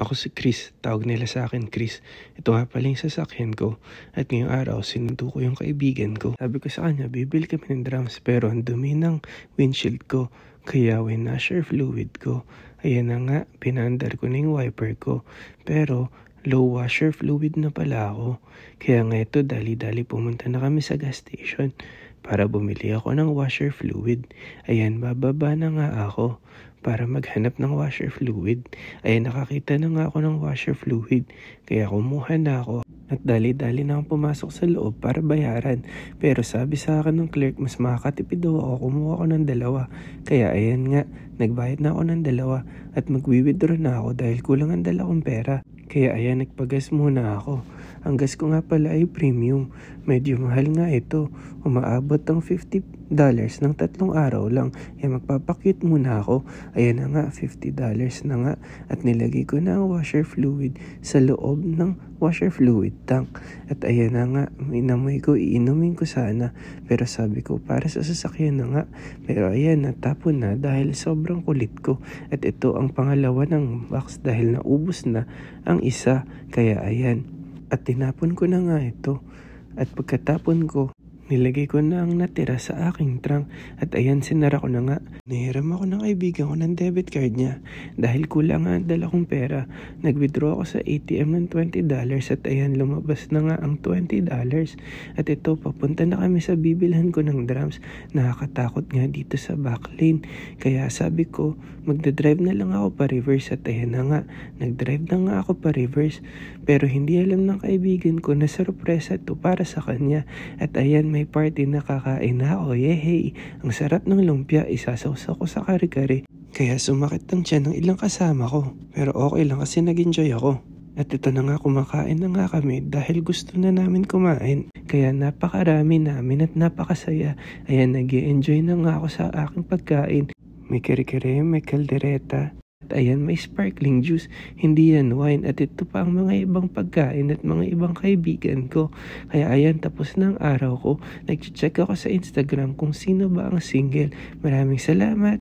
Ako si Chris, tawag nila sa akin Chris. Ito nga pala yung sasakyan ko. At ngayong araw, sinundo ko yung kaibigan ko. Sabi ko sa kanya, bibili kami ng drums pero ang dumi ng windshield ko. Kaya winasher fluid ko. Ayan na nga, pinandar ko na yung wiper ko. Pero low washer fluid na pala ako. Kaya nga ito, dali-dali pumunta na kami sa gas station para bumili ako ng washer fluid. Ayan, bababa na nga ako para maghanap ng washer fluid. Ayan, nakakita na nga ako ng washer fluid. Kaya kumuha na ako. At dali-dali na akong pumasok sa loob para bayaran. Pero sabi sa akin ng clerk, mas makakatipid daw ako, kumuha ako ng dalawa. Kaya ayan nga, nagbayad na ako ng dalawa. At mag-withdraw na ako dahil kulang ang dala kong pera. Kaya ayan, nagpagas muna ako. Ang gas ko nga pala ay premium. Medyo mahal nga ito. Umaabot ng $50 ng 3 araw lang. Kaya magpapakyut muna ako. Ayan na nga, $50 na nga. At nilagay ko na ang washer fluid sa loob ng washer fluid tank. At ayan na nga, inamoy ko, iinumin ko sana. Pero sabi ko, para sa sasakyan na nga. Pero ayan, natapon na dahil sobrang kulit ko. At ito ang pangalawa ng box dahil naubos na ang isa. Kaya ayan. At tinapon ko na nga ito. At pagkatapon ko, nilagay ko na ang natira sa aking trunk. At ayan, sinara ko na nga. Nahiram ako ng kaibigan ko ng debit card niya. Dahil kulang nga ang dala kong pera. Nag-withdraw ako sa ATM ng $20. At ayan, lumabas na nga ang $20. At ito, papunta na kami sa bibilhan ko ng drums. Nakakatakot nga dito sa backlane. Kaya sabi ko, magdadrive na lang ako pa reverse. At ayan na nga, nagdrive na nga ako pa reverse. Pero hindi alam ng kaibigan ko na sorpresa to para sa kanya. At ayan, may party na kakain na ako. Yehey! Ang sarap ng lumpia, isasawsaw ko sa kare-kare. Kaya sumakit ang tiyan ng ilang kasama ko. Pero okay lang kasi nag-enjoy ako. At ito na nga, kumakain na nga kami dahil gusto na namin kumain. Kaya napakarami namin at napakasaya. Ayan, nag-enjoy na nga ako sa aking pagkain. May kare-kare, may kaldereta. At ayan, may sparkling juice, hindi yan wine. At ito pa ang mga ibang pagkain at mga ibang kaibigan ko. Kaya ayan, tapos na ang araw ko. Nag-check ako sa Instagram kung sino ba ang single. Maraming salamat!